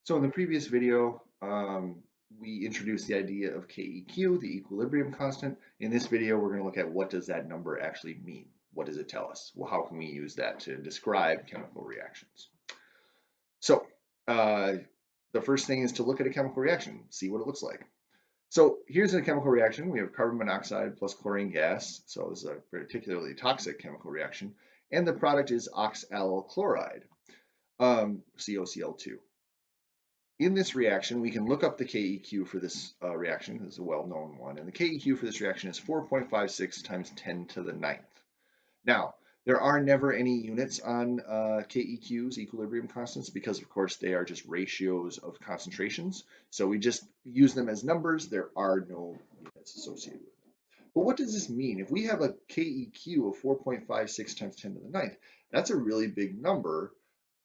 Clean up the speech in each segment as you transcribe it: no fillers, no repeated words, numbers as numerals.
So in the previous video, we introduced the idea of Keq, the equilibrium constant. In this video, we're going to look at what does that number actually mean? What does it tell us? Well, how can we use that to describe chemical reactions? So the first thing is to look at a chemical reaction, see what it looks like. So here's a chemical reaction. We have carbon monoxide plus chlorine gas. So this is a particularly toxic chemical reaction. And the product is oxalyl chloride, COCl2. In this reaction, we can look up the Keq for this reaction. This is a well-known one. And the Keq for this reaction is 4.56 times 10 to the ninth. Now, there are never any units on Keqs, equilibrium constants, because of course they are just ratios of concentrations. So we just use them as numbers. There are no units associated with it. But what does this mean? If we have a Keq of 4.56 times 10 to the ninth, that's a really big number.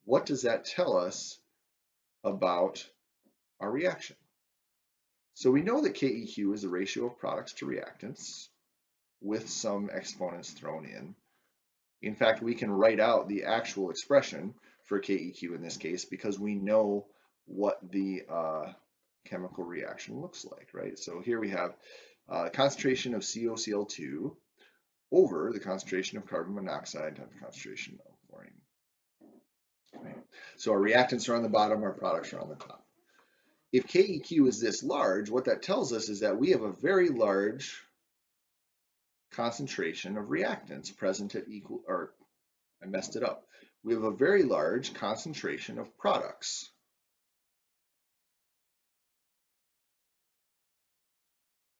What does that tell us about our reaction? So we know that Keq is the ratio of products to reactants with some exponents thrown in. In fact, we can write out the actual expression for Keq in this case because we know what the chemical reaction looks like, right? So here we have concentration of COCl2 over the concentration of carbon monoxide times the concentration of chlorine. Right? So our reactants are on the bottom, our products are on the top. If Keq is this large, what that tells us is that we have a very large concentration of reactants present at equal, or I messed it up. We have a very large concentration of products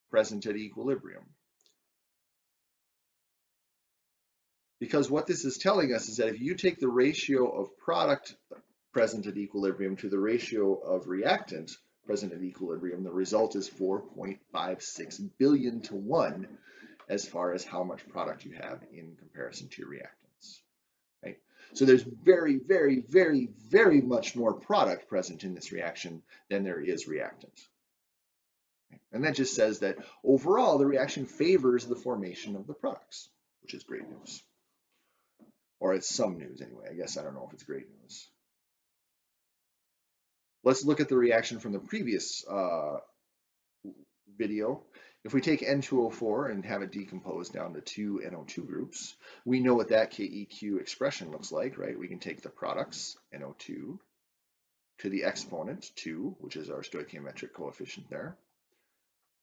present at equilibrium. Because what this is telling us is that if you take the ratio of product present at equilibrium to the ratio of reactant present at equilibrium, the result is 4.56 billion to 1 as far as how much product you have in comparison to your reactants. Right? So there's very, very, very, very much more product present in this reaction than there is reactant. And that just says that overall the reaction favors the formation of the products, which is great news. Or it's some news anyway. I guess I don't know if it's great news. Let's look at the reaction from the previous video. If we take N2O4 and have it decomposed down to two NO2 groups, we know what that Keq expression looks like, right? We can take the products, NO2, to the exponent 2, which is our stoichiometric coefficient there.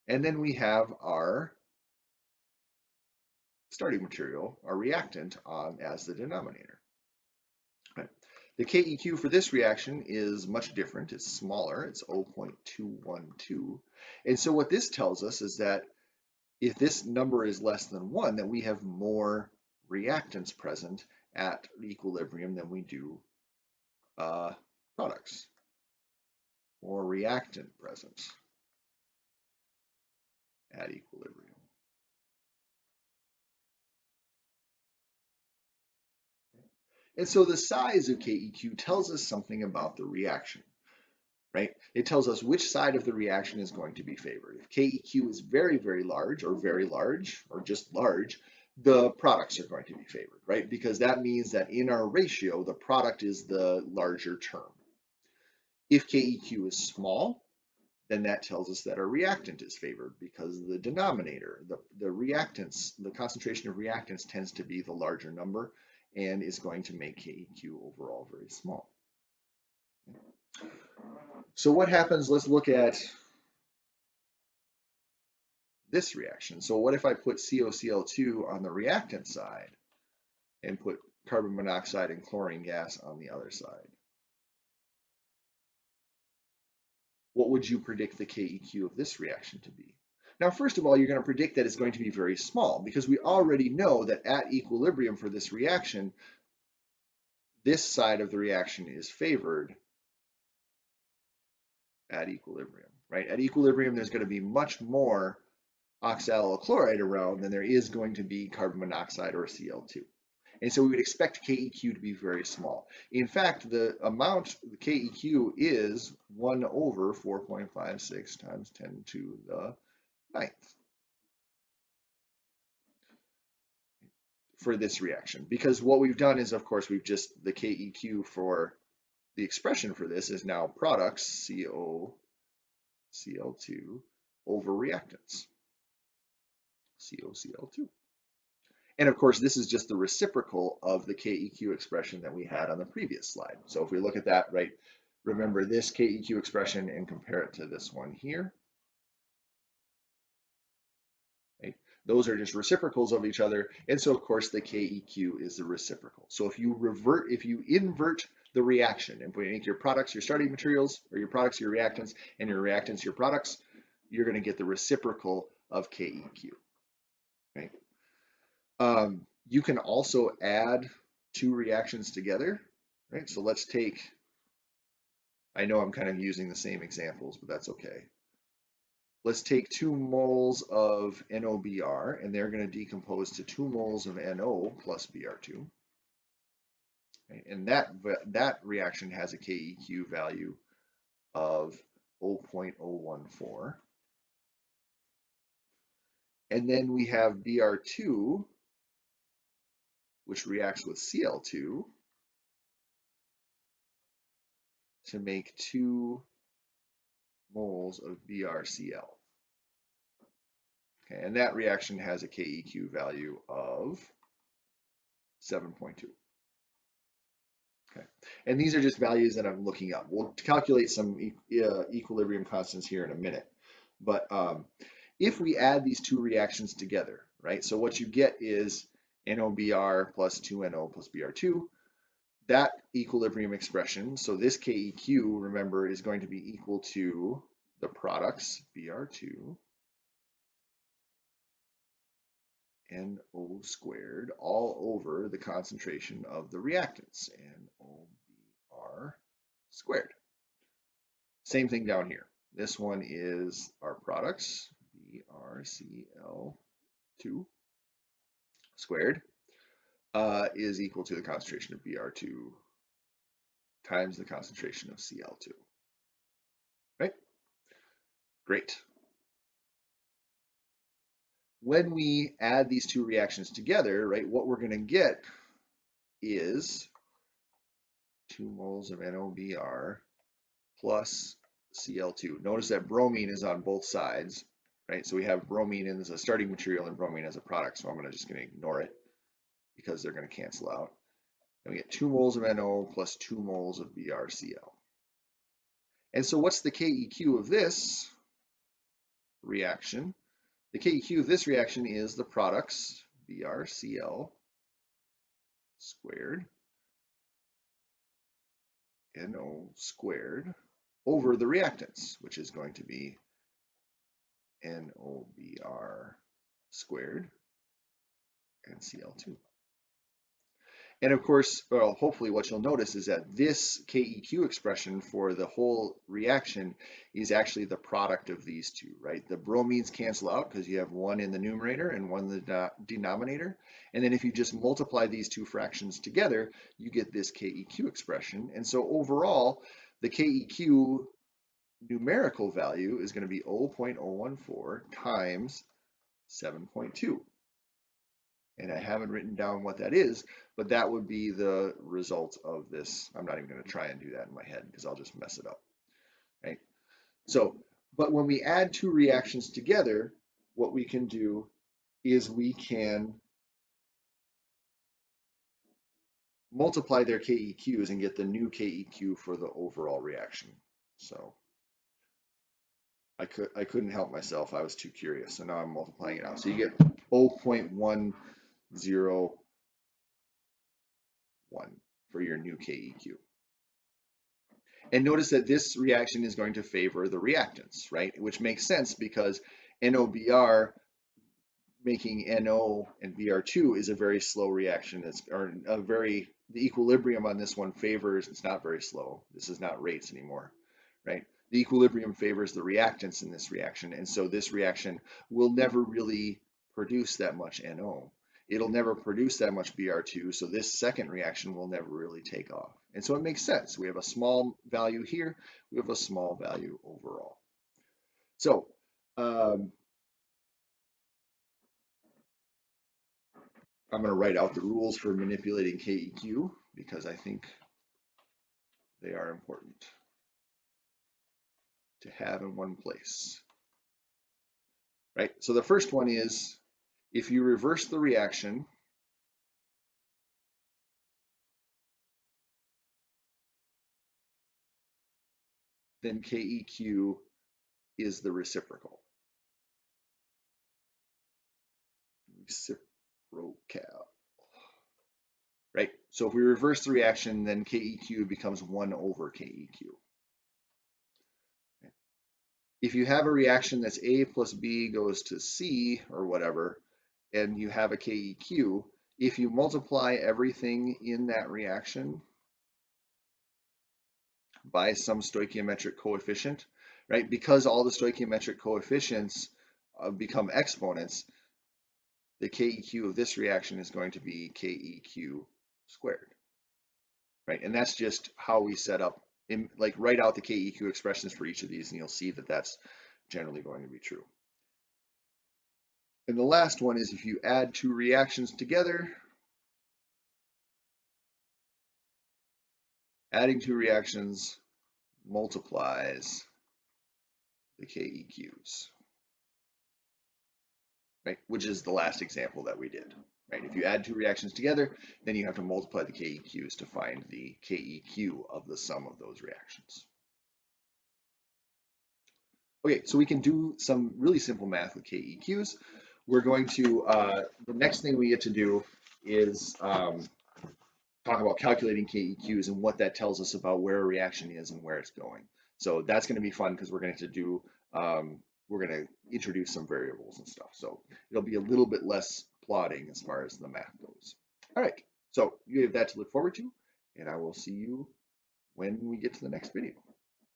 And then we have our starting material, our reactant, as the denominator. Right. The Keq for this reaction is much different. It's smaller. It's 0.212. And so what this tells us is that if this number is less than 1, then we have more reactants present at equilibrium than we do products. More reactant present at equilibrium. And so the size of Keq tells us something about the reaction, right? It tells us which side of the reaction is going to be favored. If Keq is very, very large, or just large, the products are going to be favored, right? Because that means that in our ratio, the product is the larger term. If Keq is small, then that tells us that our reactant is favored because the denominator, the reactants, the concentration of reactants tends to be the larger number and is going to make Keq overall very small. So what happens? Let's look at this reaction. So what if I put COCl2 on the reactant side and put carbon monoxide and chlorine gas on the other side? What would you predict the Keq of this reaction to be? Now, first of all, you're going to predict that it's going to be very small because we already know that at equilibrium for this reaction, this side of the reaction is favored at equilibrium, right? At equilibrium, there's going to be much more oxalyl chloride around than there is going to be carbon monoxide or Cl2. And so we would expect Keq to be very small. In fact, the amount, the Keq is 1 over 4.56 times 10 to the ninth for this reaction. Because what we've done is, of course, we've just, the Keq for the expression for this is now products, CO, Cl2, over reactants, CoCl2. And of course, this is just the reciprocal of the Keq expression that we had on the previous slide. So if we look at that, right, remember this Keq expression and compare it to this one here. Right? Those are just reciprocals of each other. And so of course the Keq is the reciprocal. So if you invert the reaction and make your products your starting materials, or your products your reactants, and your reactants your products, you're going to get the reciprocal of Keq. Right? You can also add two reactions together, right? So let's take, I know I'm kind of using the same examples, but that's okay. Let's take 2 moles of NOBr, and they're going to decompose to 2 moles of NO plus Br2. Right? And that reaction has a Keq value of 0.014. And then we have Br2, which reacts with Cl2 to make 2 moles of BrCl. Okay, and that reaction has a Keq value of 7.2. Okay, and these are just values that I'm looking up. We'll calculate some equilibrium constants here in a minute. But if we add these two reactions together, right, so what you get is NOBr plus 2NO plus Br2. That equilibrium expression, so this Keq, remember, is going to be equal to the products Br2 NO squared all over the concentration of the reactants, NOBr squared. Same thing down here. This one is our products, BrCl2 squared is equal to the concentration of Br2 times the concentration of Cl2. Right? Great. When we add these two reactions together, right, what we're going to get is 2 moles of NOBr plus Cl2. Notice that bromine is on both sides, right? So we have bromine as a starting material and bromine as a product, so I'm just going to ignore it because they're going to cancel out. And we get 2 moles of NO plus 2 moles of BrCl. And so what's the Keq of this reaction? The Keq of this reaction is the products BrCl squared NO squared over the reactants, which is going to be NOBr squared and Cl2. And of course, well, hopefully what you'll notice is that this Keq expression for the whole reaction is actually the product of these two, right? The bromines cancel out because you have one in the numerator and one in the denominator. And then if you just multiply these two fractions together, you get this Keq expression. And so overall, the Keq numerical value is going to be 0.014 times 7.2. And I haven't written down what that is, but that would be the result of this. I'm not even going to try and do that in my head because I'll just mess it up, right? So, but when we add two reactions together, what we can do is we can multiply their Keqs and get the new Keq for the overall reaction. So I couldn't help myself. I was too curious. So now I'm multiplying it out. So you get 0.101 for your new Keq. And notice that this reaction is going to favor the reactants, right? Which makes sense because NOBr making NO and Br2 is a very slow reaction. The equilibrium on this one favors, it's not very slow. This is not rates anymore, right? The equilibrium favors the reactants in this reaction. And so this reaction will never really produce that much NO. It'll never produce that much Br2, so this second reaction will never really take off. And so it makes sense. We have a small value here, we have a small value overall. So I'm going to write out the rules for manipulating Keq because I think They are important to have in one place, right? So the first one is, if you reverse the reaction, then Keq is the reciprocal. Reciprocal. Right? So if we reverse the reaction, then Keq becomes 1 over Keq. If you have a reaction that's A plus B goes to C or whatever, and you have a Keq, if you multiply everything in that reaction by some stoichiometric coefficient, right? Because all the stoichiometric coefficients become exponents, the Keq of this reaction is going to be Keq squared, right? And that's just how we set up, like write out the Keq expressions for each of these, and you'll see that that's generally going to be true. And the last one is, if you add two reactions together, adding two reactions multiplies the Keqs, right? Which is the last example that we did, right? If you add two reactions together, then you have to multiply the Keqs to find the Keq of the sum of those reactions. Okay, so we can do some really simple math with Keqs. We're going to, the next thing we get to do is talk about calculating Keqs and what that tells us about where a reaction is and where it's going. So that's going to be fun because we're going to do, we're going to introduce some variables and stuff. So it'll be a little bit less plotting as far as the math goes. All right, so you have that to look forward to, and I will see you when we get to the next video.